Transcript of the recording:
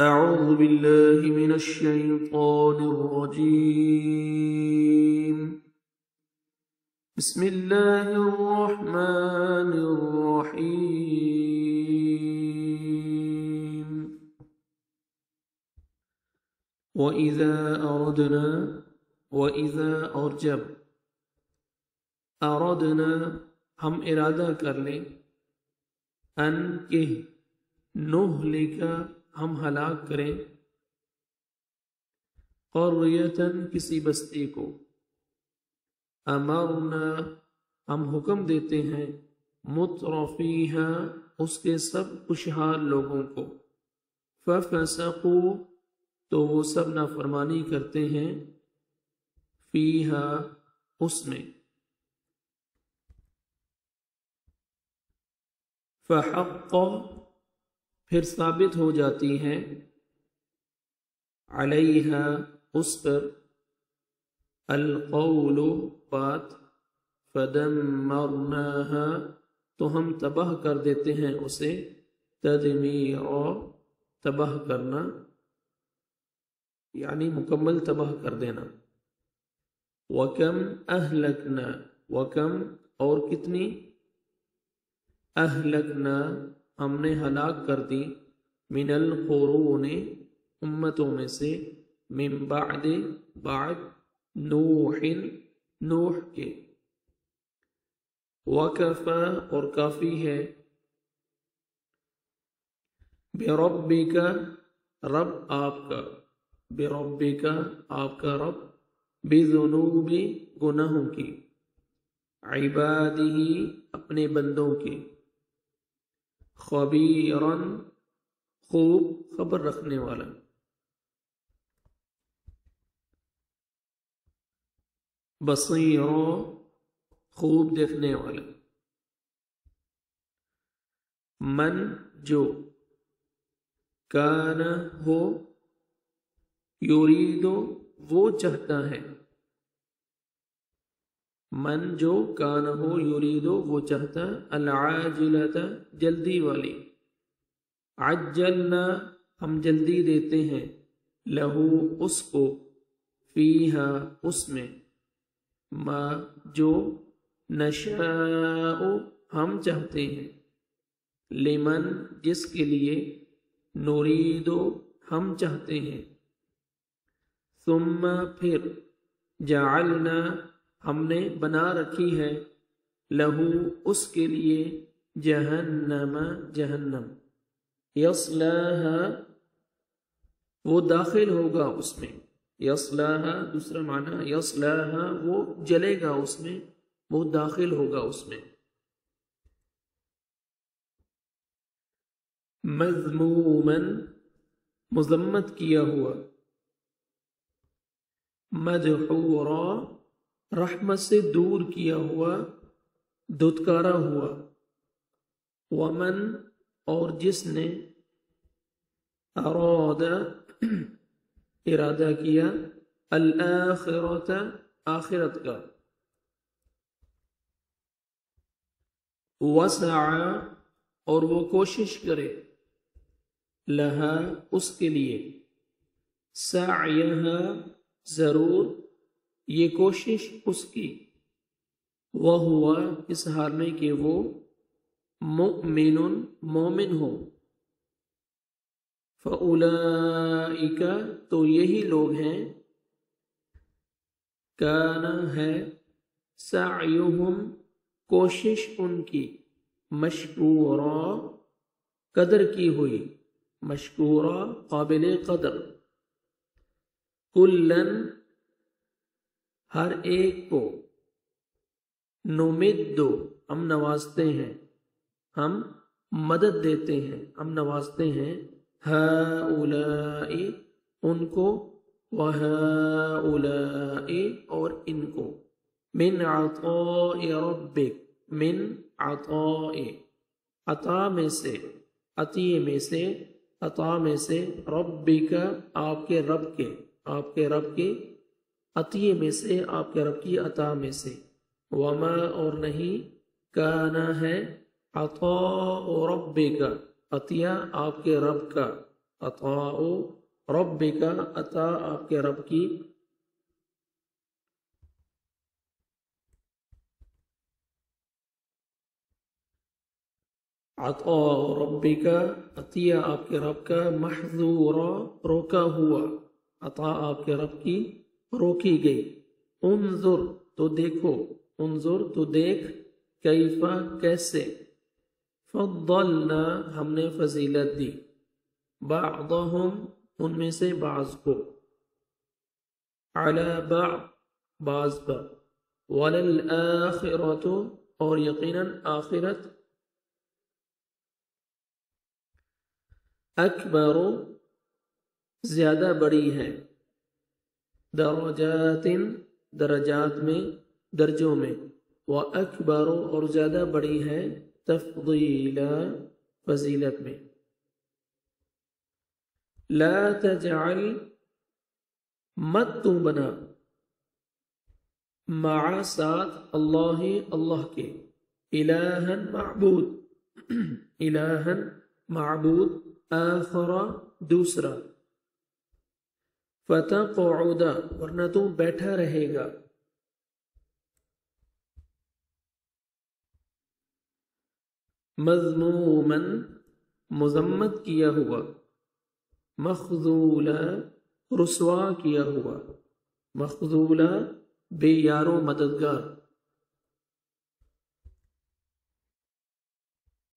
أعوذ بالله من الشيطان الرجيم. بسم الله الرحمن الرحيم. وإذا اور جب أردنا ہم ارادہ کر لیں ان کہ نہلک ہم ہلاک کریں قریۃً کسی بستی کو امرنا ہم حکم دیتے ہیں مترفیہا اس کے سب خوشحال لوگوں کو ففسقوا تو وہ سب نافرمانی کرتے ہیں فیہا اس میں فحق پھر ثابت ہو جاتی ہے علیہا اس پر القول بات فدمرناہا تو ہم تباہ کر دیتے ہیں اسے تدمیرا تباہ کرنا یعنی مکمل تباہ کر دینا وکم اہلکنا وکم اور کتنی اہلکنا ہم نے ہلاک کر دی من القرون امتوں میں سے من بعد نوح کے وکفا اور کافی ہے بربک رب آپ کا بربک آپ کا رب بذنوب گناہوں کی عبادہ اپنے بندوں کی خبیراً خوب خبر رکھنے والا بصیراً خوب دیکھنے والا من جو کان ہو یریدو وہ چاہتا ہے من جو کان ہو یریدو وہ چاہتا العاجلۃ جلدی والی عجلنا ہم جلدی دیتے ہیں لہو اس کو فیہا اس میں ما جو نشاء ہم چاہتے ہیں لمن جس کے لیے نریدو ہم چاہتے ہیں ثم پھر جعلنا ہم نے بنا رکھی ہے لہو اس کے لیے جہنم جہنم یصلاہا وہ داخل ہوگا اس میں یصلاہا دوسرا معنی یصلاہا وہ جلے گا اس میں وہ داخل ہوگا اس میں مذموماً مذمت کیا ہوا مدحورا رحمت سے دور کیا ہوا دھتکارا ہوا ومن اور جس نے اراد ارادہ کیا الآخرۃ آخرت کا وسعى اور وہ کوشش کرے لہا اس کے لیے سعیہا ضرور یہ کوشش اس کی وہ ہوا اس حال میں کہ وہ مؤمن مومن ہو فاولئک تو یہی لوگ ہیں کان ہے سعیہم کوشش ان کی مشکورا قدر کی ہوئی مشکورا قابل قدر کلن ہر ایک کو نمدو ہم نوازتے ہیں ہم مدد دیتے ہیں ہم نوازتے ہیں ہؤلاء ان کو وہؤلاء اور ان کو من عطاء ربک من عطاء عطا میں سے عطیے میں سے عطا میں سے ربک آپ کے رب کے عطیے میں سے آپ کے رب کی عطا میں سے وما اور نہیں کانا ہے عطاء ربک عطیہ آپ کے رب کا عطاء ربک، عطا آپ کے رب کی. عطاء ربک، عطیہ آپ کے رب کا. محظورا، روکا ہوا. عطا آپ کے رب کی روکی گئی. انظر، تو دیکھو. انظر، تو دیکھ. کیفا، کیسے. فضلنا، ہم نے فضیلت دی. بعضهم، ان میں سے بعض کو. علی بعض، بعض پر. وللآخرۃ، اور یقیناً آخرت. اکبر، زیادہ بڑی ہے. درجات، درجات میں، درجوں میں. واکبر، اور زیادہ بڑی ہے. تفضیلا، فضیلت میں. لا تجعل، مت تو بنا. مع، ساتھ. اللہ، اللہ کے. الہا، معبود. الہا، معبود. آخر، دوسرا. فتقعد، ورنہ تو بیٹھا رہے گا. مذموما، مذمت کیا ہوا. مخذولا، رسوا کیا ہوا. مخذولا، بے یارو مددگار.